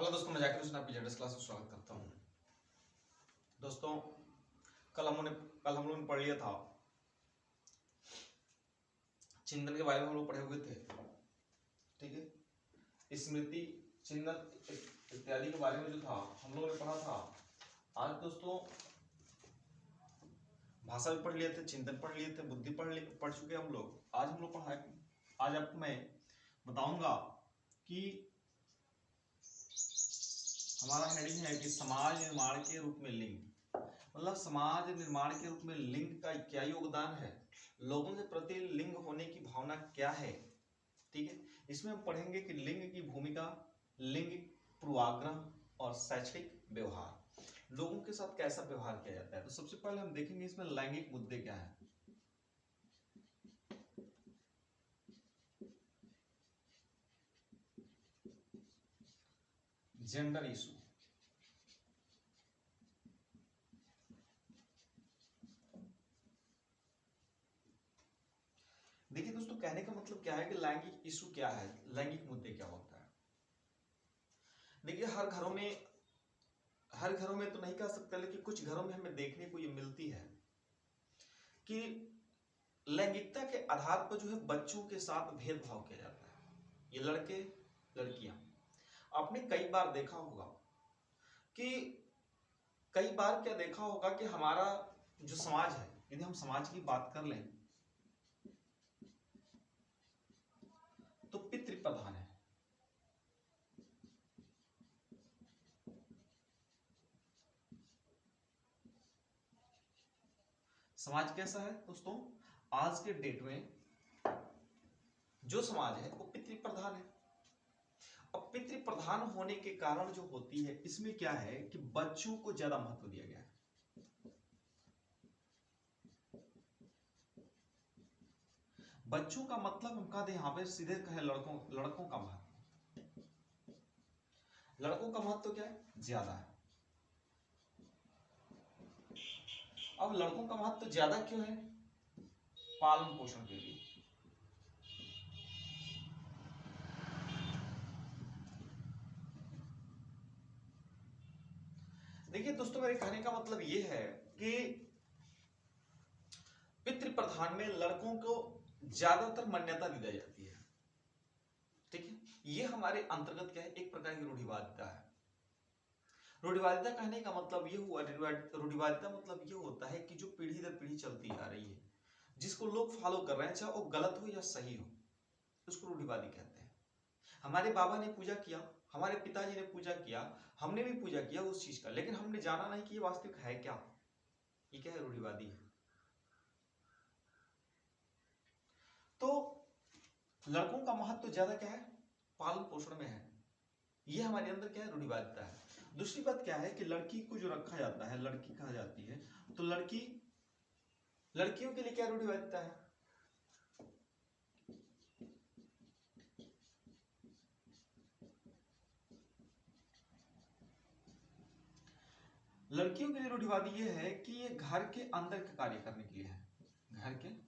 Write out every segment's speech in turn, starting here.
Hello दोस्तों, मैं जाकिर हुसैन आपकी जेडएस क्लास में स्वागत करता हूँ। दोस्तों, कल हम लोगों ने पढ़ लिया था चिंतन के बारे में। हम लोग पढ़े हुए थे, ठीक है। स्मृति, चिंतन इत्यादि के बारे में जो था हम लोगों ने पढ़ा था। आज दोस्तों भाषा भी पढ़ लिए थे, चिंतन पढ़ लिए थे, बुद्धि पढ़ चुके हम लोग। आज हम लोग आज आपको मैं बताऊंगा कि हमारा हेडिंग है कि समाज निर्माण के रूप में लिंग, मतलब समाज निर्माण के रूप में लिंग का क्या योगदान है, लोगों के प्रति लिंग होने की भावना क्या है, ठीक है। इसमें हम पढ़ेंगे कि लिंग की भूमिका, लिंग पूर्वाग्रह और शैक्षणिक व्यवहार, लोगों के साथ कैसा व्यवहार किया जाता है। तो सबसे पहले हम देखेंगे इसमें लैंगिक मुद्दे क्या है। जेंडर इशू, देखिए दोस्तों, कहने का मतलब क्या है कि लैंगिक इशू क्या है, लैंगिक मुद्दे क्या होता है। देखिए हर घरों में तो नहीं कह सकते, लेकिन कुछ घरों में हमें देखने को ये मिलती है कि लैंगिकता के आधार पर जो है बच्चों के साथ भेदभाव किया जाता है। ये लड़के लड़कियां, आपने कई बार देखा होगा कि हमारा जो समाज है, यदि हम समाज की बात कर लें तो पितृ प्रधान है। समाज कैसा है दोस्तों, आज के डेट में जो समाज है वो पितृ प्रधान है। अब पितृ प्रधान होने के कारण जो होती है, इसमें क्या है कि बच्चों को ज्यादा महत्व दिया गया है। बच्चों का मतलब हम कह दें यहां पे सीधे कहें लड़कों का महत्व, लड़कों का महत्व क्या है, ज्यादा है। अब लड़कों का महत्व ज्यादा क्यों है, पालन पोषण के लिए। देखिए दोस्तों, मेरे कहने का मतलब यह है कि पितृ प्रधान में लड़कों को ज्यादातर मान्यता दी जाती है, ठीक है। ये हमारे अंतर्गत क्या है, एक प्रकार की रूढ़िवादिता है। रूढ़िवादिता कहने का मतलब ये हुआ, रूढ़िवादिता मतलब ये होता है कि जो पीढ़ी दर पीढ़ी चलती आ रही है, जिसको लोग फॉलो कर रहे हैं, चाहे वो गलत हो या सही हो, उसको रूढ़िवादी कहते हैं। हमारे बाबा ने पूजा किया, हमारे पिताजी ने पूजा किया, हमने भी पूजा किया उस चीज का, लेकिन हमने जाना नहीं कि ये वास्तविक है क्या, ये क्या है, रूढ़िवादी है। तो लड़कों का महत्व ज्यादा क्या है, पालन पोषण में है। ये हमारे अंदर क्या है, रूढ़िवादिता है। दूसरी बात क्या है कि लड़की को जो रखा जाता है, लड़की कहा जाती है, तो लड़कियों के लिए क्या रूढ़िवादिता है, लड़कियों के लिए रूढ़िवादी ये है कि ये घर के अंदर का कार्य करने के लिए है, घर के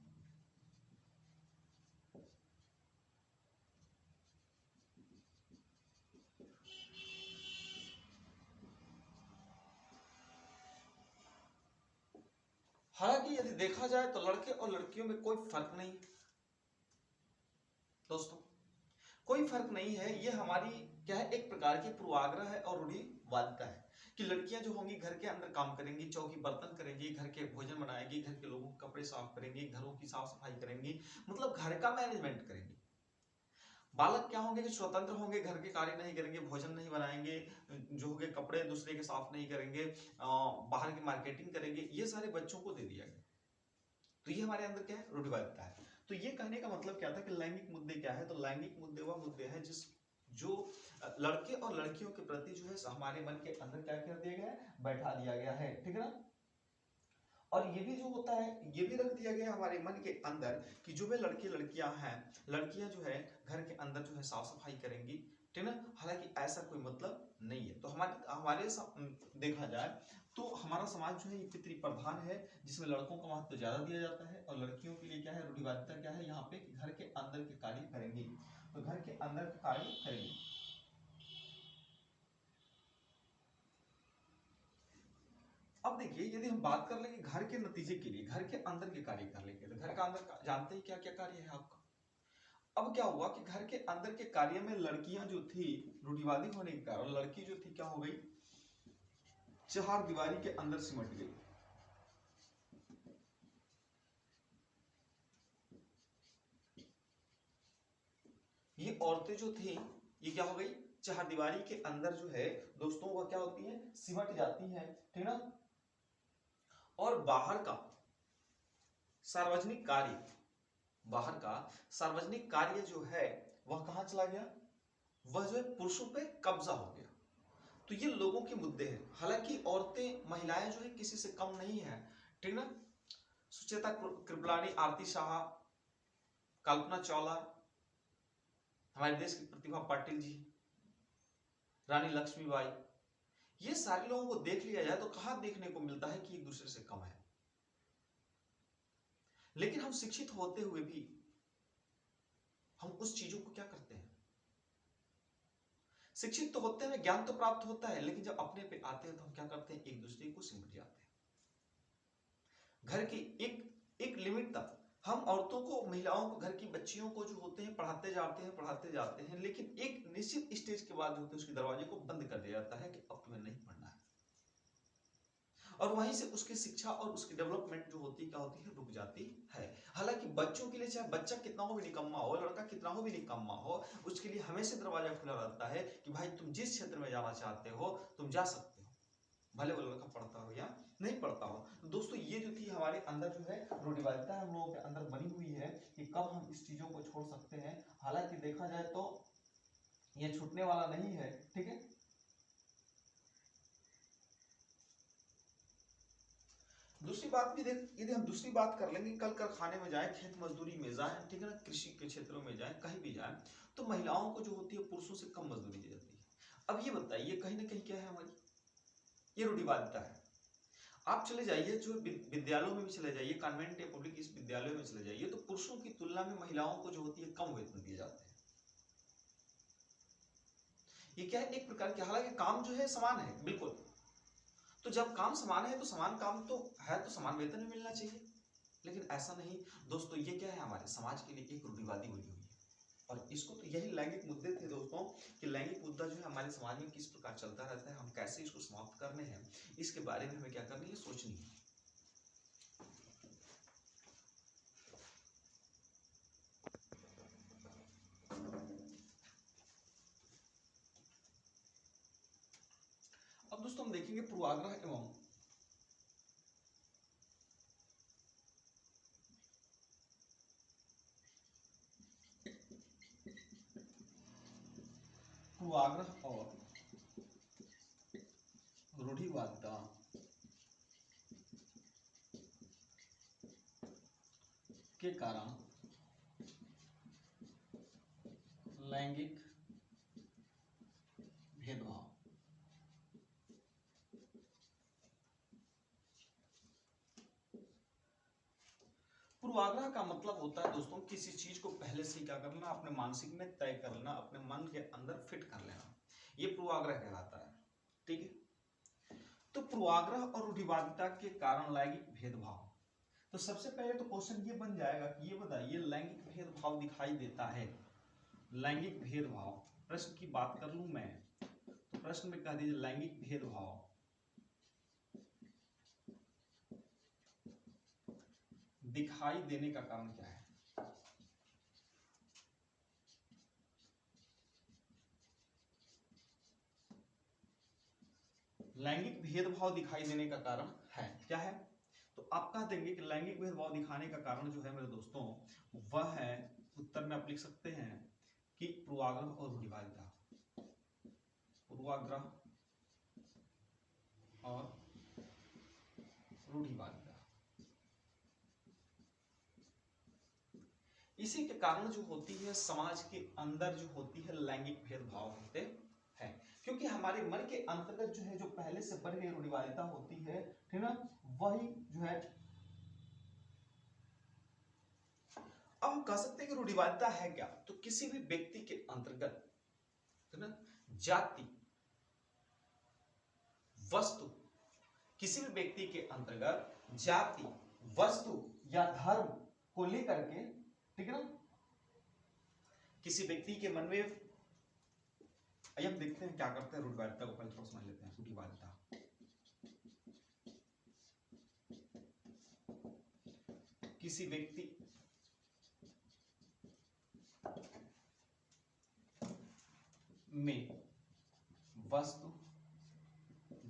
हालांकि यदि देखा जाए तो लड़के और लड़कियों में कोई फर्क नहीं दोस्तों, कोई फर्क नहीं है। ये हमारी क्या है, एक प्रकार की पूर्वाग्रह है और रूढ़िवादिता है कि लड़कियां जो होंगी घर के अंदर काम करेंगी, चौकी बर्तन करेंगी, घर के भोजन बनाएगी, घर के लोगों के कपड़े साफ करेंगी, घरों की साफ सफाई करेंगी, मतलब घर का मैनेजमेंट करेंगी। बालक क्या होंगे कि स्वतंत्र होंगे, घर के कार्य नहीं करेंगे, भोजन नहीं बनाएंगे, जो होंगे कपड़े दूसरे के साफ नहीं करेंगे, बाहर की मार्केटिंग करेंगे, ये सारे बच्चों को दे दिया गया। तो ये हमारे अंदर क्या है, रूढ़िवादिता है। तो ये कहने का मतलब क्या था कि लैंगिक मुद्दे क्या है, तो लैंगिक मुद्दे वह मुद्दे हैं जो लड़के और लड़कियों के प्रति जो है हमारे मन के अंदर क्या कर दिया गया है, बैठा दिया गया है, ठीक है ना। और ये भी जो होता है, ये भी रख दिया गया हमारे मन के अंदर कि जो वे लड़के लड़कियां हैं, लड़कियां जो है घर के अंदर जो है साफ सफाई करेंगी, ठीक है ना। हालांकि ऐसा कोई मतलब नहीं है। तो हमारे देखा जाए तो हमारा समाज जो है ये पितृ प्रधान है, जिसमें लड़कों का महत्व ज्यादा दिया जाता है और लड़कियों के लिए क्या है, रूढ़िवादिता क्या है यहाँ पे, कि घर के अंदर के कार्य करेंगे, तो घर के अंदर के कार्य करेंगे। अब देखिए, यदि हम बात कर लेंगे घर के नतीजे के लिए, घर के अंदर के कार्य कर लेंगे, तो घर का अंदर जानते हैं क्या क्या कार्य है आपका। अब क्या हुआ कि घर के अंदर के कार्य में लड़कियां जो थी, रूढ़िवादी होने के कारण लड़की जो थी क्या हो गई, चार दीवारी के अंदर सिमट गई। ये औरतें जो थी ये क्या हो गई, चार दीवारी के अंदर जो है दोस्तों वो क्या होती है, सिमट जाती है, ठीक ना। और बाहर का सार्वजनिक कार्य, बाहर का सार्वजनिक कार्य जो है वह कहां चला गया, वह जो है पुरुषों पे कब्जा हो गया। तो ये लोगों के मुद्दे हैं। हालांकि औरतें, महिलाएं जो है किसी से कम नहीं है, ठीक ना। सुचेता कृपलानी, आरती शाह, कल्पना चावला, हमारे देश की प्रतिभा पाटिल जी, रानी लक्ष्मीबाई, ये सारे लोगों को देख लिया जाए तो कहां देखने को मिलता है कि एक दूसरे से कम है। लेकिन हम शिक्षित होते हुए भी हम उस चीजों को क्या करते हैं, शिक्षित तो होते हैं, ज्ञान तो प्राप्त होता है, लेकिन जब अपने पे आते हैं तो हम क्या करते हैं, एक दूसरे को सिमट जाते हैं। घर की एक एक लिमिट तक हम औरतों को, महिलाओं को, घर की बच्चियों को जो होते हैं पढ़ाते जाते हैं, लेकिन एक निश्चित स्टेज के बाद होते हैं उसके दरवाजे को बंद कर दिया जाता है कि अब तुम्हें नहीं पढ़ना है। और वहीं से उसकी शिक्षा और उसकी डेवलपमेंट जो होती क्या होती है, रुक जाती है। हालांकि बच्चों के लिए चाहे बच्चा कितना हो भी निकम्मा हो, लड़का कितना हो भी निकम्मा हो, उसके लिए हमेशा दरवाजा खुला रहता है कि भाई तुम जिस क्षेत्र में जाना चाहते हो तुम जा सकते हो, भले वो लड़का पढ़ता हो या नहीं पढ़ता हो। तो दोस्तों ये जो थी हमारे अंदर जो है रूढ़िवादिता हम लोगों के अंदर बनी हुई है कि कब हम इस चीजों को छोड़ सकते हैं। हालांकि देखा जाए तो ये छूटने वाला नहीं है, ठीक है। दूसरी बात भी देख, यदि हम दूसरी बात कर लेंगे, कल कारखाने में जाए, खेत मजदूरी में जाए, ठीक है ना, कृषि के क्षेत्रों में जाए, कहीं भी जाए, तो महिलाओं को जो होती है पुरुषों से कम मजदूरी दी जाती है। अब ये बताइए कहीं ना कहीं क्या है हमारी, ये रूढ़िवादिता है। आप चले जाइए जो विद्यालयों में भी चले जाइए, कॉन्वेंट या पब्लिक इस विद्यालयों में चले जाइए, तो पुरुषों की तुलना में महिलाओं को जो होती है कम वेतन दिए जाते हैं। ये क्या है, एक प्रकार के, हालांकि काम जो है समान है बिल्कुल, तो जब काम समान है तो समान काम तो है तो समान वेतन भी मिलना चाहिए, लेकिन ऐसा नहीं। दोस्तों ये क्या है, हमारे समाज के लिए एक रूढ़िवादी बनी हुई है। और इसको तो यही लैंगिक मुद्दे थे दोस्तों, कि लैंगिक मुद्दा जो है हमारे समाज में किस प्रकार चलता रहता है, हम कैसे इसको समाप्त करने हैं, इसके बारे में हमें क्या करनी है, सोचनी है। अब दोस्तों हम देखेंगे पूर्वाग्रह एवं पूर्वाग्रह और रूढ़िवादिता के कारण लैंगिक भेदभाव। पूर्वाग्रह का मतलब होता है दोस्तों किसी चीज को पहले से क्या कर लेना, अपने मानसिक में तय कर लेना, अपने मन के अंदर फिट कर लेना, ये पूर्वाग्रह कहलाता है, ठीक है। तो पूर्वाग्रह और रूढ़िवादिता के कारण लैंगिक भेदभाव, तो सबसे पहले तो क्वेश्चन ये बन जाएगा कि ये बताइए लैंगिक भेदभाव दिखाई देता है, लैंगिक भेदभाव, प्रश्न की बात कर लूं मैं तो प्रश्न में कह दीजिए लैंगिक भेदभाव दिखाई देने का कारण क्या है। लैंगिक भेदभाव दिखाई देने का कारण है क्या है, तो आप कह देंगे कि लैंगिक भेदभाव दिखाने का कारण जो है मेरे दोस्तों वह है, उत्तर में आप लिख सकते हैं कि पूर्वाग्रह और रूढ़िवादिता, पूर्वाग्रह और रूढ़िवादिता, इसी के कारण जो होती है समाज के अंदर जो होती है लैंगिक भेदभाव होते हैं, क्योंकि हमारे मन के अंतर्गत जो है, जो पहले से बनी हुई रूढ़िवादिता होती है, ठीक ना, वही जो है। अब हम कह सकते हैं कि रूढ़िवादिता है क्या, तो किसी भी व्यक्ति के अंतर्गत, है ना, जाति, वस्तु किसी भी व्यक्ति के अंतर्गत जाति, वस्तु या धर्म को लेकर के, ठीक है ना, किसी व्यक्ति के मन में, आइए हम देखते हैं क्या करते हैं रूढ़िवादिता को पहले थोड़ा समझ लेते हैं। रूढ़िवादिता किसी व्यक्ति में वस्तु,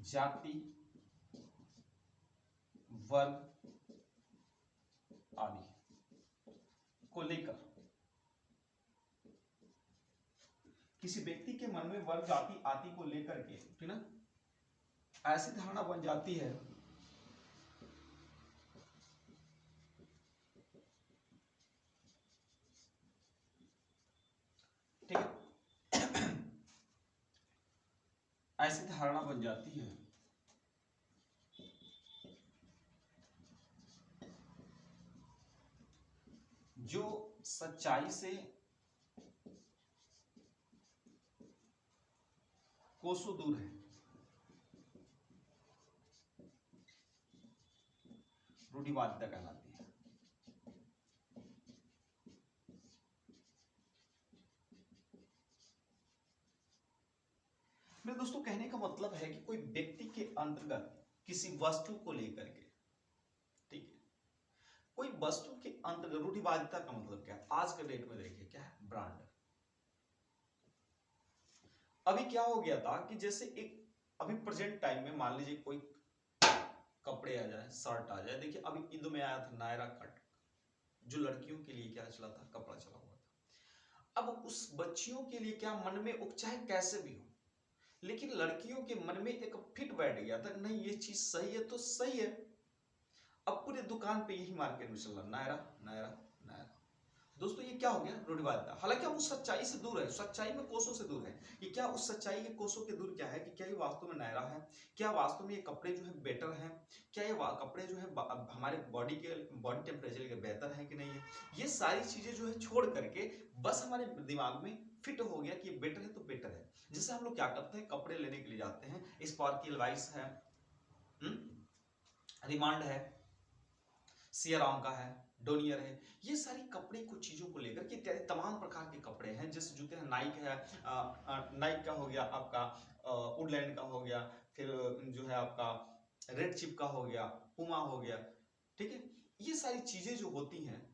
जाति, वर्ग आदि को लेकर, किसी व्यक्ति के मन में वर्ग, जाति आदि को लेकर के, ठीक ना, ऐसी धारणा बन जाती है ठीक है, ऐसी धारणा बन जाती है जो सच्चाई से कोसों दूर है। रूढ़िवादिता कहलाती है। मेरे दोस्तों कहने का मतलब है कि कोई व्यक्ति के अंतर्गत किसी वस्तु को लेकर के, ठीक है, कोई वस्तु के अंतर्गत, रूढ़िवादिता का मतलब क्या है आज के डेट में देखिए क्या है, ब्रांड। अभी क्या हो गया था कि जैसे एक अभी प्रेजेंट टाइम में मान लीजिए कोई कपड़े आ जाए, शर्ट आ जाए, देखिए अभी ईद में आया था नायरा कट, जो लड़कियों के लिए क्या चला था, कपड़ा चला हुआ था। अब उस बच्चियों के लिए क्या मन में, चाहे कैसे भी हो, लेकिन लड़कियों के मन में एक फिट बैठ गया था, नहीं ये चीज सही है तो सही है। अब पूरे दुकान पे यही मार्केट में चल रहा, नायरा नायरा नायरा। दोस्तों ये क्या हो गया, रूढ़िवादिता। हालांकि हम उस सच्चाई से दूर है, सच्चाई में कोसों से दूर है। ये क्या उस सच्चाई के कोसों के दूर क्या है कि क्या ये वास्तव में नायरा है, क्या वास्तव में ये कपड़े जो है बेटर हैं, क्या ये कपड़े जो है हमारे बॉडी टेम्परेचर के बेहतर है कि नहीं है। ये सारी चीजें जो है छोड़ करके बस हमारे दिमाग में फिट हो गया कि बेटर है तो बेटर है। जैसे हम लोग क्या करते हैं, कपड़े लेने के लिए जाते हैं, स्पार्किल वाइस है, रिमांड है, सियाराम का है, डोनियर है, ये सारी कपड़े को चीजों को लेकर के इत्यादि तमाम प्रकार के कपड़े हैं। जैसे जूते हैं, नाइक है, नाइक का हो गया आपका, वुडलैंड का हो गया, फिर जो है आपका रेड चिप का हो गया, पुमा हो गया, ठीक है। ये सारी चीजें जो होती हैं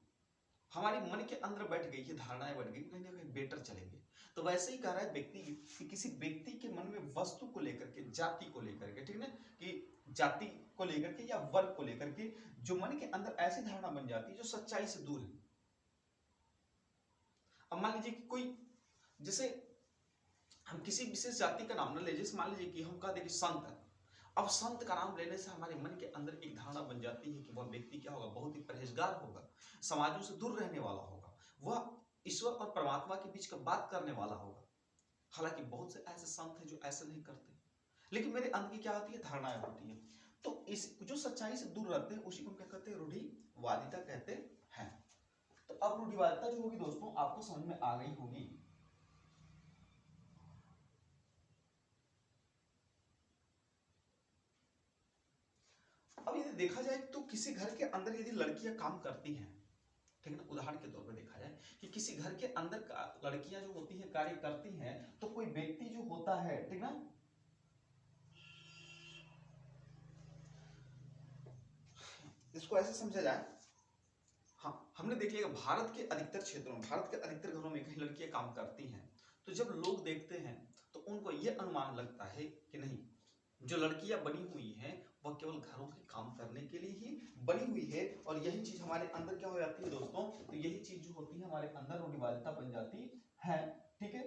हमारे मन के अंदर बैठ गई, ये धारणाएं बैठ गई, कहीं ना कहीं बेटर चलेंगे। तो वैसे ही कह रहा है व्यक्ति कि किसी व्यक्ति के मन में वस्तु को लेकर के, जाति को लेकर के, ठीक है ना, कि जाति को लेकर के या वर्ग को लेकर के जो मन के अंदर ऐसी धारणा बन जाती है जो सच्चाई से दूर है। अब मान लीजिए कि कोई, जैसे हम किसी विशेष जाति का नाम न ले, जैसे मान लीजिए कि हम कह दें कि संत है। अब संत का नाम लेने से हमारे मन के अंदर एक धारणा बन जाती है कि वह व्यक्ति क्या होगा, बहुत ही परहेजगार होगा, समाजों से दूर रहने वाला होगा, वह ईश्वर और परमात्मा के बीच का बात करने वाला होगा। हालांकि बहुत से ऐसे संत हैं जो ऐसे नहीं करते, लेकिन मेरे अंदर की क्या होती है, धारणाएं होती है। तो इस जो सच्चाई से दूर रहते हैं उसी को क्या कहते हैं, रूढ़िवादिता कहते हैं। तो अब रूढ़िवादिता जो होगी दोस्तों आपको समझ में आ गई होगी। अब यदि देखा जाए तो किसी घर के अंदर यदि लड़कियां काम करती हैं, ठीक है ना, उदाहरण के तौर पर देखा जाए कि किसी घर के अंदर लड़कियां जो होती हैं कार्य करती हैं, तो कोई व्यक्ति जो होता है, ठीक ना, इसको ऐसे समझा जाए, हाँ हमने देख लिया भारत के अधिकतर क्षेत्रों में, भारत के अधिकतर घरों में कहीं लड़कियां काम करती हैं, तो जब लोग देखते हैं तो उनको यह अनुमान लगता है कि नहीं, जो लड़कियां बनी हुई हैं वह केवल घरों के काम करने के लिए ही बनी हुई है। और यही चीज हमारे अंदर क्या हो जाती है दोस्तों, तो यही चीज जो होती है हमारे अंदर रूढ़िवादिता बन जाती है, ठीक है।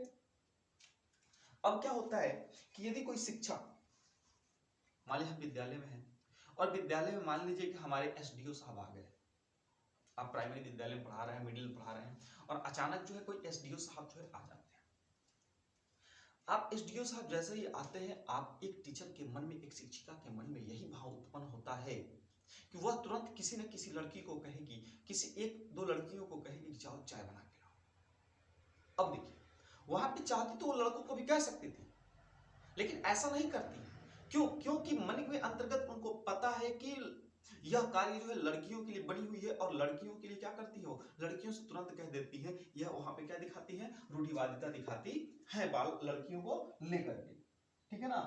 अब क्या होता है कि यदि कोई शिक्षा, मान लीजिए हम विद्यालय में हैं और विद्यालय में मान लीजिए कि हमारे एसडीओ साहब आ गए, आप प्राइमरी विद्यालय में पढ़ा रहे हैं, मिडिल पढ़ा रहे हैं, और अचानक जो है कोई एसडीओ साहब जो है आ जाते हैं। आप एसडीओ साहब जैसे ही आते हैं, आप एक टीचर के मन में, एक शिक्षिका के मन में यही भाव उत्पन्न होता है कि वह तुरंत किसी न किसी लड़की को कहेगी, किसी एक दो लड़कियों को कहेगी कि जाओ चाय बना के लाओ। अब देखिए वहां पे चाहती तो वो लड़कों को भी कह सकती थी, लेकिन ऐसा नहीं करती। क्यों? क्योंकि मन के अंतर्गत उनको पता है कि यह कार्य जो है लड़कियों के लिए बनी हुई है, और लड़कियों के लिए क्या करती है वो, लड़कियों से तुरंत कह देती है, यह वहां पे क्या दिखाती है, रूढ़िवादिता दिखाती है बाल लड़कियों को लेकर के, ठीक है ना।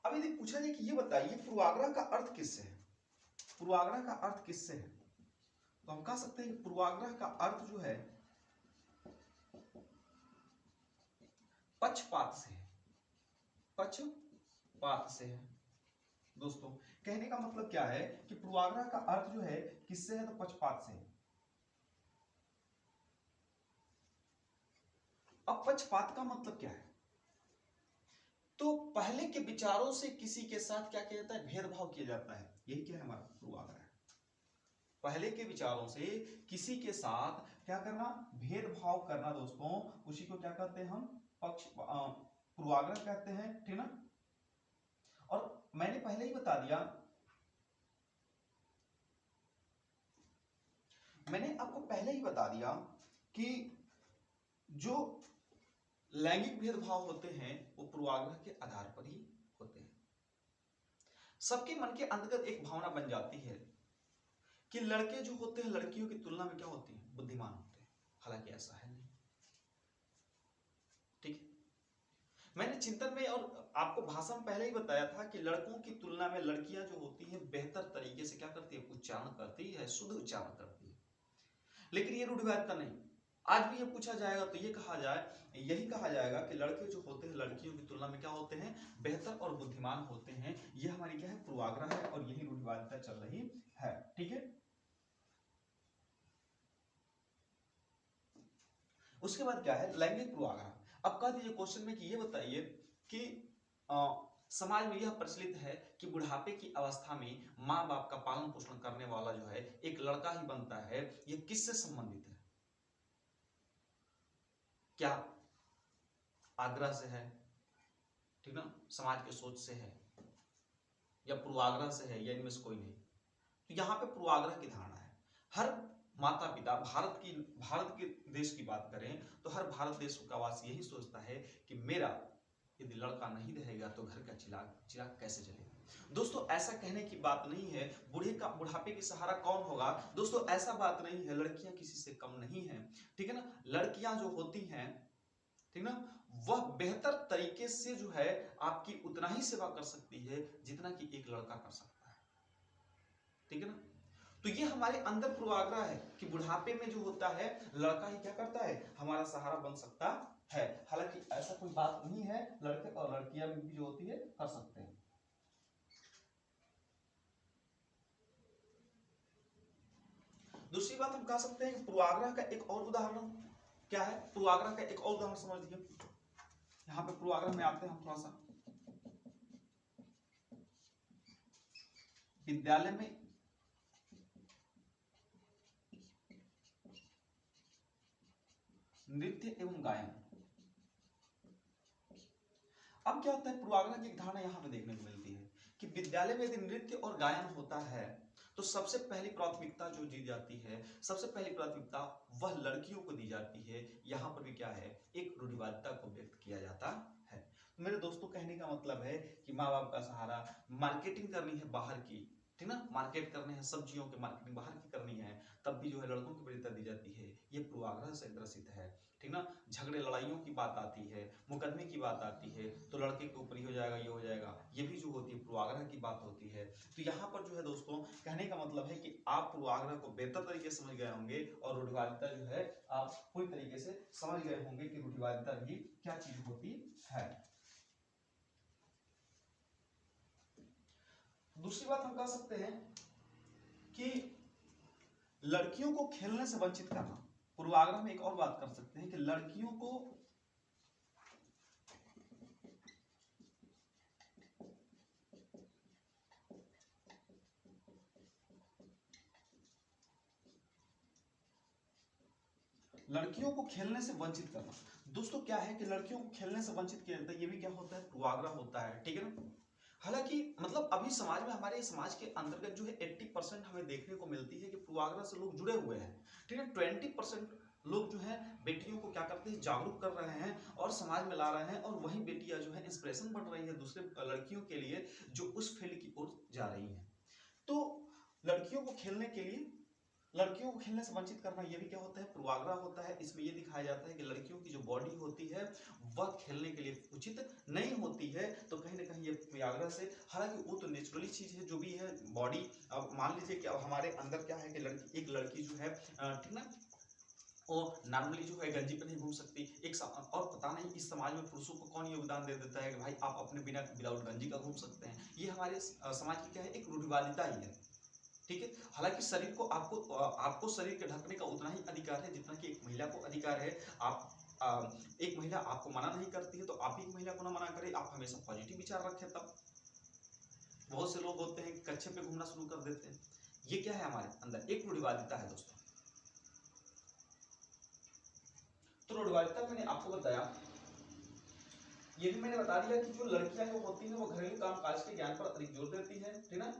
अब यदि पूछा जाए कि ये बताइए पूर्वाग्रह का अर्थ किससे है, पूर्वाग्रह का अर्थ किससे है, तो हम कह सकते हैं कि पूर्वाग्रह का अर्थ जो है पक्षपात से है, पक्षपात से है। दोस्तों कहने का मतलब क्या है कि पूर्वाग्रह का अर्थ जो है किससे है, तो पक्षपात से है। अब पक्षपात का मतलब क्या है, तो पहले के विचारों से किसी के साथ क्या किया जाता है, भेदभाव किया जाता है, यही क्या है हमारा पूर्वाग्रह है। पहले के विचारों से किसी के साथ क्या करना, भेदभाव करना दोस्तों, उसी को क्या कहते हैं हम, पूर्वाग्रह कहते हैं, ठीक ना। और मैंने पहले ही बता दिया, मैंने आपको पहले ही बता दिया कि जो लैंगिक भेदभाव होते हैं वो पूर्वाग्रह के आधार पर ही होते हैं। सबके मन के अंतर्गत एक भावना बन जाती है कि लड़के जो होते हैं लड़कियों की तुलना में क्या होते हैं, बुद्धिमान होते हैं, हालांकि ऐसा है नहीं, ठीक है। मैंने चिंतन में और आपको भाषण में पहले ही बताया था कि लड़कों की तुलना में लड़कियां जो होती हैं बेहतर तरीके से क्या करती है, उच्चारण करती है, शुद्ध उच्चारण करती है। लेकिन ये रूढ़िवादिता नहीं, आज भी ये पूछा जाएगा तो ये कहा जाए, यही कहा जाएगा कि लड़के जो होते हैं लड़कियों की तुलना में क्या होते हैं, बेहतर और बुद्धिमान होते हैं। ये हमारी क्या है, पूर्वाग्रह है, और यही रूढ़िवादिता चल रही है, ठीक है। उसके बाद क्या है, लैंगिक पूर्वाग्रह। अब कह दीजिए क्वेश्चन में कि ये बताइए कि समाज में यह प्रचलित है कि बुढ़ापे की अवस्था में माँ बाप का पालन पोषण करने वाला जो है एक लड़का ही बनता है, यह किससे संबंधित है, क्या आग्रह से है, ठीक ना, समाज के सोच से है, या पूर्वाग्रह से है, या इनमें से कोई नहीं। तो यहाँ पे पूर्वाग्रह की धारणा है। हर माता पिता, भारत के देश की बात करें तो हर भारत देश का वासी यही सोचता है कि मेरा यदि लड़का नहीं रहेगा तो घर का चिराग कैसे जलेगा। दोस्तों ऐसा कहने की बात नहीं है, बुढ़ापे की सहारा कौन होगा, दोस्तों ऐसा बात नहीं है, लड़कियां किसी से कम नहीं है, ठीक है ना। लड़कियां जो होती हैं, ठीक ना, वह बेहतर तरीके से जो है आपकी उतना ही सेवा कर सकती है जितना कि एक लड़का कर सकता है, ठीक है ना। तो ये हमारे अंदर पूर्वाग्रह है कि बुढ़ापे में जो होता है लड़का ही क्या करता है, हमारा सहारा बन सकता है। हालांकि ऐसा कोई बात नहीं है, लड़के और लड़कियां भी जो होती है कर सकते हैं। दूसरी बात हम कह सकते हैं कि पूर्वाग्रह का एक और उदाहरण क्या है, पूर्वाग्रह का एक और उदाहरण समझ लीजिए। यहाँ पे पूर्वाग्रह में आते हैं हम थोड़ा सा। विद्यालय में नृत्य एवं गायन। अब क्या होता है, पूर्वाग्रह की धारणा यहाँ पे देखने को मिलती है कि विद्यालय में यदि नृत्य और गायन होता है तो सबसे पहली प्राथमिकता जो दी जाती है, सबसे पहली प्राथमिकता वह लड़कियों को दी जाती है। यहाँ पर भी क्या है, एक रूढ़िवादिता को व्यक्त किया जाता है। मेरे दोस्तों कहने का मतलब है कि माँ बाप का सहारा, मार्केटिंग करनी है बाहर की, ठीक ना, मार्केट करने हैं, सब्जियों की मार्केटिंग बाहर की करनी है, तब भी जो है लड़कों की वरीयता दी जाती है। ये पूर्वाग्रह से ग्रसित है, ठीक ना। झगड़े लड़ाइयों की बात आती है, मुकदमे की बात आती है तो लड़के के ऊपर ही हो जाएगा, ये हो जाएगा, ये भी जो होती है पूर्वाग्रह की बात होती है। तो यहाँ पर जो है दोस्तों कहने का मतलब है कि आप पूर्वाग्रह को बेहतर तरीके से समझ गए होंगे, और रूढ़िवादिता जो है आप पूरी तरीके से समझ गए होंगे कि रूढ़िवादिता भी क्या चीज होती है। दूसरी बात हम कह सकते हैं कि लड़कियों को खेलने से वंचित करना। पूर्वाग्रह में एक और बात कर सकते हैं कि लड़कियों को खेलने से वंचित करना। दोस्तों क्या है कि लड़कियों को खेलने से वंचित किया जाता है, ये भी क्या होता है, पूर्वाग्रह होता है, ठीक है ना। हालांकि मतलब अभी समाज में, हमारे समाज के अंतर्गत जो है 80% हमें देखने को मिलती है कि पूर्वाग्रह से लोग जुड़े हुए हैं, ठीक है। 20% लोग जो है बेटियों को क्या करते हैं, जागरूक कर रहे हैं और समाज में ला रहे हैं, और वही बेटियां जो है इंस्पिरेशन बन रही है दूसरे लड़कियों के लिए जो उस फील्ड की ओर जा रही हैं। तो लड़कियों को खेलने के लिए, लड़कियों को खेलने से वंचित करना, ये भी क्या होता है, पूर्वाग्रह होता है। इसमें ये दिखाया जाता है कि लड़कियों की जो बॉडी होती है वह खेलने के लिए उचित नहीं होती है। तो कहीं ना कहीं ये पूर्वाग्रह से, हालांकि वो तो नेचुरली चीज है जो भी है बॉडी। अब मान लीजिए कि अब हमारे अंदर क्या है कि एक लड़की जो है ठीक ना, वो नॉर्मली जो है गंजी पे नहीं घूम सकती। और पता नहीं इस समाज में पुरुषों को कौन योगदान दे देता है कि भाई आप अपने बिना विदाउट गंजी का घूम सकते हैं। ये हमारे समाज की क्या है, एक रूढ़िवादिता ही है। ठीक है, हालांकि शरीर को आपको शरीर के ढकने का उतना ही अधिकार है जितना कि एक महिला को अधिकार है। आप एक महिला आपको मना नहीं करती है तो आप भी एक महिला को ना मना करें, आप हमेशा पॉजिटिव विचार रखें। तब बहुत से लोग होते हैं कच्चे पे घूमना शुरू कर देते हैं। ये क्या है, हमारे अंदर एक रूढ़िवादिता है दोस्तों। तो रूढ़िवादिता मैंने आपको बताया, ये भी मैंने बता दिया कि जो लड़कियां जो होती हैं वो घरेलू कामकाज के ज्ञान पर अधिक जोर देती है, ठीक ना।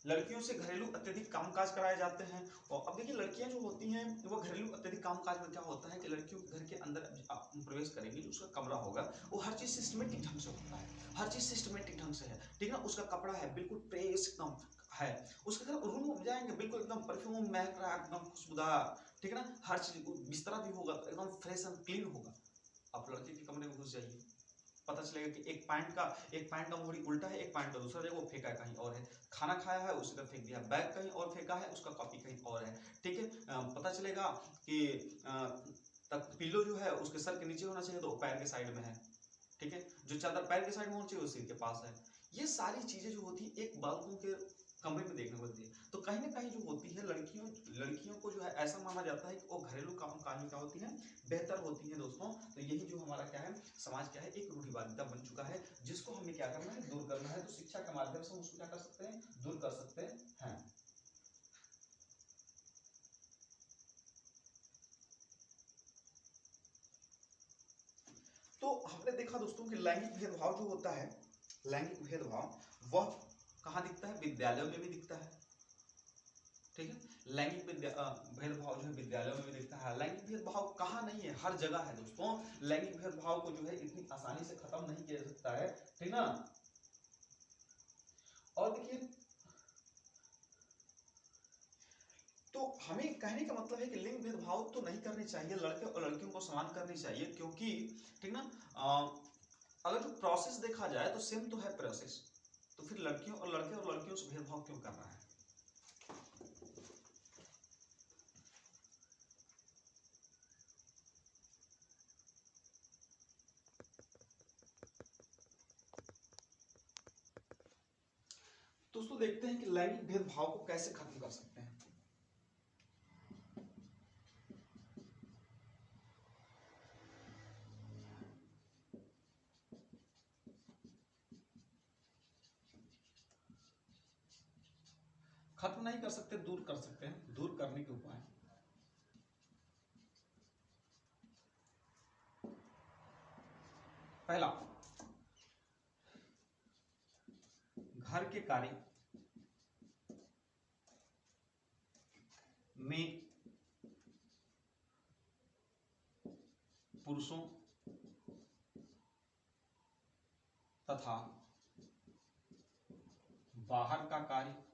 लड़कियों से घरेलू अत्यधिक कामकाज कराए जाते हैं। और अब देखिए लड़कियां जो होती हैं वो घरेलू अत्यधिक कामकाज में क्या होता है कि लड़कियों के घर के अंदर प्रवेश करेंगी, जो उसका कमरा होगा वो हर चीज सिस्टमेटिक ढंग से होता है, हर चीज सिस्टमेटिक ढंग से है, ठीक ना। उसका कपड़ा है बिल्कुल प्रेस एकदम है, उसके घर रूम में जाएंगे बिल्कुल एकदम परफ्यूम महक रहा है, एकदम खुशबूदार, ठीक है ना। हर चीज बिस्तरा भी होगा तो एकदम फ्रेश एंड क्लीन होगा। आप लड़के के कमरे में घुस जाइए, पता चलेगा कि एक पैंट का मोड़ी उल्टा है, एक पैंट का दूसरा जगह वो फेंका है कहीं और है, खाना खाया है उसी तरफ फेंक दिया, बैग कहीं और फेंका है, उसका कॉपी कहीं और है, ठीक है। पता चलेगा कि तक पिल्लो जो है उसके सर के नीचे होना चाहिए तो वो पैर के साइड में है, ठीक है। जो चादर पैर के साइड में होनी चाहिए वो सिर के पास है। ये सारी चीजें जो होती है एक बालकों के कमरे में देखने को मिलती है। तो कहीं ना कहीं जो होती है लड़कियों को जो है ऐसा माना जाता है कि वो घरेलू काम काज में क्या होती है, बेहतर होती है दोस्तों। तो यही जो हमारा क्या है, समाज क्या है, एक रूढ़िवादिता बन चुका है, जिसको हमें क्या करना है, दूर करना है। तो शिक्षा के माध्यम से हम उसको क्या कर सकते हैं, दूर कर सकते हैं। तो हमने देखा दोस्तों कि लैंगिक भेदभाव जो होता है, लैंगिक भेदभाव वह कहाँ दिखता है, विद्यालयों में भी दिखता है, ठीक है। लैंगिक भेदभाव जो है विद्यालयों में भी दिखता है। लैंगिक भेदभाव कहाँ नहीं है, हर जगह है दोस्तों। लैंगिक भेदभाव को जो है इतनी आसानी से खत्म नहीं किया जा सकता है, ठीक ना। और देखिए, तो हमें कहने का मतलब है कि लिंग भेदभाव तो नहीं करनी चाहिए, लड़के और लड़कियों को समान करनी चाहिए, क्योंकि ठीक ना, अगर जो प्रोसेस देखा जाए तो सेम तो है प्रोसेस, तो फिर लड़कियों और लड़कियों से भेदभाव क्यों कर रहा है। दोस्तों देखते हैं कि लैंगिक भेदभाव को कैसे खत्म कर सकते हैं। खत्म नहीं कर सकते, दूर कर सकते हैं। दूर करने के उपाय, पहला, घर के कार्य में पुरुषों तथा बाहर का कार्य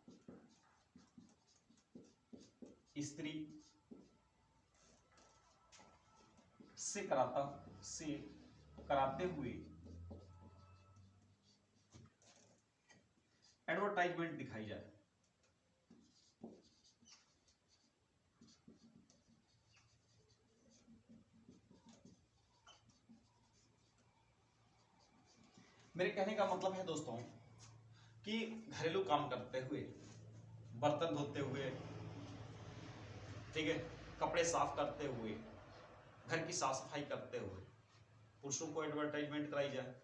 स्त्री से कराते हुए एडवर्टाइजमेंट दिखाई जाए। मेरे कहने का मतलब है दोस्तों कि घरेलू काम करते हुए, बर्तन धोते हुए, ठीक है, कपड़े साफ करते हुए, घर की साफ सफाई करते हुए पुरुषों को एडवर्टाइजमेंट कराई जाए,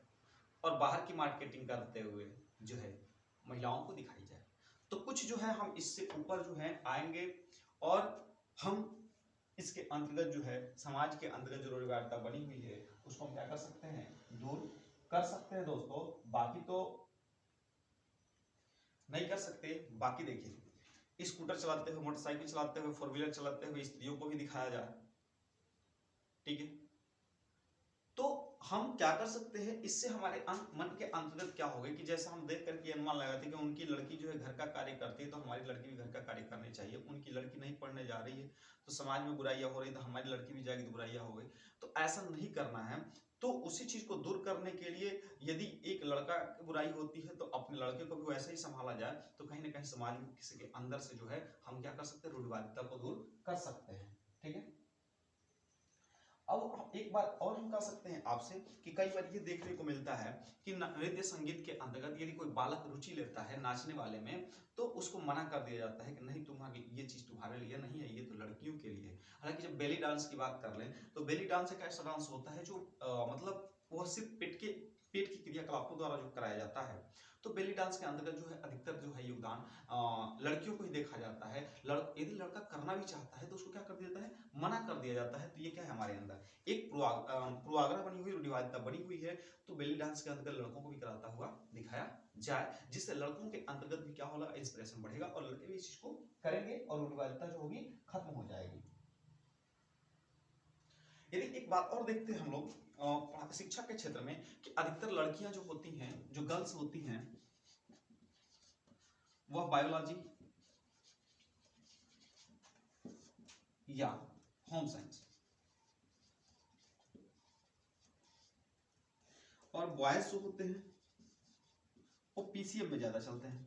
और बाहर की मार्केटिंग करते हुए जो है महिलाओं को दिखाई जाए। तो कुछ जो है हम इससे ऊपर जो है आएंगे, और हम इसके अंतर्गत जो है समाज के अंतर्गत जो रोजगारता बनी हुई है उसको हम क्या कर सकते हैं, दूर कर सकते हैं दोस्तों। बाकी तो नहीं कर सकते। बाकी देखिए, स्कूटर चलाते हुए, मोटरसाइकिल चलाते हुए, फोर व्हीलर चलाते हुए स्त्रियों को भी दिखाया जाए, ठीक है। तो हम क्या कर सकते हैं, इससे हमारे मन के अंतर्गत क्या होगा कि जैसा हम देख करके अनुमान लगाते हैं कि उनकी लड़की जो है घर का कार्य करती है, तो हमारी लड़की भी घर का कार्य करनी चाहिए। उनकी लड़की नहीं पढ़ने जा रही है तो समाज में बुराइयां हो रही, तो हमारी लड़की भी जाएगी तो बुराइयां हो गई। तो ऐसा नहीं करना है। तो उसी चीज को दूर करने के लिए यदि एक लड़का की बुराई होती है तो अपने लड़के को भी वैसे ही संभाला जाए, तो कहीं ना कहीं समाज में किसी के अंदर से जो है हम क्या कर सकते हैं, रूढ़िवादिता को दूर कर सकते हैं, ठीक है। अब एक बात और हम कह सकते हैं आपसे कि कई बार ये देखने को मिलता है कि नृत्य संगीत के अंतर्गत यदि कोई बालक रुचि लेता है नाचने वाले में, तो उसको मना कर दिया जाता है कि नहीं, तुम्हारी ये चीज तुम्हारे लिए नहीं है, ये तो लड़कियों के लिए। हालांकि जब बेली डांस की बात कर लें तो बेली डांस एक ऐसा डांस होता है जो मतलब वह सिर्फ पेट की क्रियाकलापों द्वारा जो कराया जाता है। तो बेली डांस के अंतर्गत जो है अधिकतर जो है योगदान लड़कियों को ही देखा जाता है। यदि लड़का करना भी चाहता है तो उसको क्या कर दिया जाता है, मना कर दिया जाता है। तो ये क्या है, हमारे अंदर एक पूर्वाग्रह बनी हुई, रूढ़िवादिता बनी हुई है। तो बेली डांस के अंतर्गत लड़कों को भी कराता हुआ दिखाया जाए, जिससे लड़कों के अंतर्गत भी क्या होगा, इंस्पिरेशन बढ़ेगा और लड़के भी इस चीज को करेंगे और रूढ़िवादिता जो होगी खत्म हो जाएगी। यदि एक बात और देखते हैं हम लोग शिक्षा के क्षेत्र में कि अधिकतर लड़कियां जो होती हैं, जो गर्ल्स होती हैं, वह बायोलॉजी या होम साइंस, और बॉयज जो होते हैं वो पीसीएम में ज्यादा चलते हैं,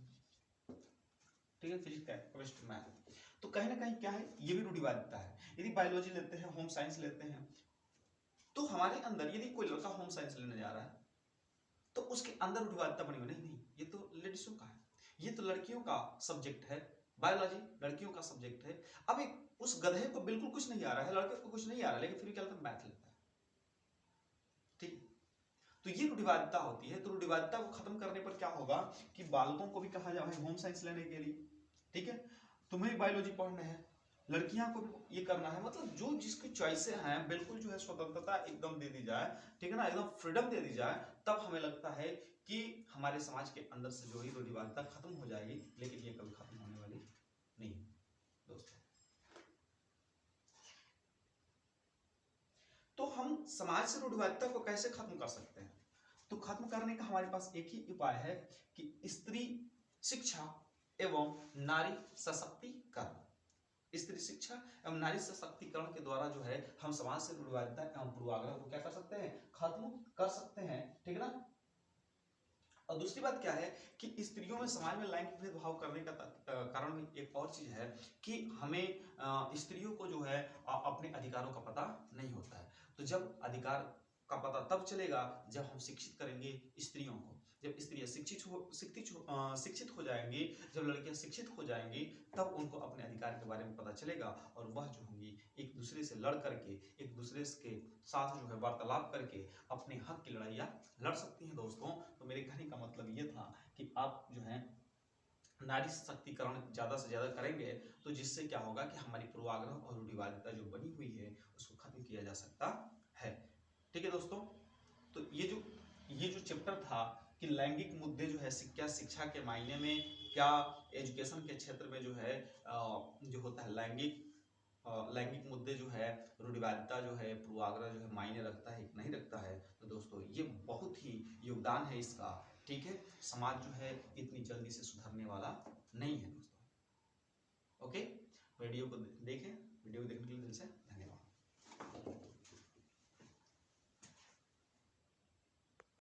ठीक है, फिजिक्स केमिस्ट्री मैथ। तो कहीं ना कहीं क्या है, ये भी रूढ़िवादिता है। यदि बायोलॉजी लेते हैं, होम साइंस लेते हैं, तो हमारे अंदर यदि कोई लड़का होम साइंस लेने जा रहा है तो उसके अंदर रूढ़िवादिता बनी हुई, नहीं नहीं ये तो लेडीजों का है, ये तो लड़कियों का सब्जेक्ट है, बायोलॉजी लड़कियों का सब्जेक्ट है। अब एक उस गधे को बिल्कुल कुछ नहीं आ रहा है, लड़के को कुछ नहीं आ रहा है, लेकिन फिर क्या लगता है, मैथ लेता है, ठीक। तो ये रूढ़िवादिता होती है। तो रूढ़िवादिता को खत्म करने पर क्या होगा कि बालकों को भी कहा जाए होम साइंस लेने के लिए, ठीक है, तुम्हें बायोलॉजी पढ़ना है, लड़कियां को भी ये करना है, मतलब जो जिसकी चॉइसें हैं बिल्कुल जो है स्वतंत्रता एकदम दे दी जाए, ठीक है ना, एकदम फ्रीडम दे दी जाए, तब हमें लगता है कि हमारे समाज के अंदर से जो है रूढ़िवादिता खत्म हो जाएगी। लेकिन ये कभी खत्म होने वाली नहीं है दोस्तों। तो हम समाज से रूढ़िवादिता को कैसे खत्म कर सकते हैं? तो खत्म करने का हमारे पास एक ही उपाय है कि स्त्री शिक्षा एवं नारी सशक्तिकरण। स्त्री शिक्षा एवं नारी सशक्तिकरण के द्वारा जो है हम समाज से रूढ़िवादिता एवं पूर्वाग्रह को क्या कर सकते हैं, खत्म कर सकते हैं, ठीक है ना। और दूसरी बात क्या है कि स्त्रियों में समाज में लैंगिक भेदभाव करने का कारण भी एक और चीज है कि हमें स्त्रियों को जो है अपने अधिकारों का पता नहीं होता है। तो जब अधिकार का पता तब चलेगा जब हम शिक्षित करेंगे स्त्रियों को। जब स्त्रियां शिक्षित हो जाएंगी, जब लड़कियां शिक्षित हो जाएंगी, तब उनको अपने अधिकार के बारे में पता चलेगा और वह जो होंगी एक दूसरे से लड़ करके, एक दूसरे के साथ जो है वार्तालाप करके अपने हक की लड़ाइयाँ लड़ सकती हैं दोस्तों। तो मेरे कहने का मतलब ये था कि आप जो है नारी सशक्तिकरण ज्यादा से ज्यादा करेंगे तो जिससे क्या होगा कि हमारी पूर्वाग्रह और रूढ़िवादिता जो बनी हुई है उसको खत्म किया जा सकता है, ठीक है दोस्तों। तो ये जो चैप्टर था कि लैंगिक मुद्दे जो है क्या शिक्षा के मायने में, क्या एजुकेशन के क्षेत्र में जो है जो होता है लैंगिक मुद्दे जो है, रूढ़िवादिता जो है, पूर्वाग्रह जो है मायने रखता है कि नहीं रखता है। तो दोस्तों ये बहुत ही योगदान है इसका, ठीक है। समाज जो है इतनी जल्दी से सुधरने वाला नहीं है दोस्तों। ओके, वीडियो को देखें, वीडियो देखने के लिए दिल से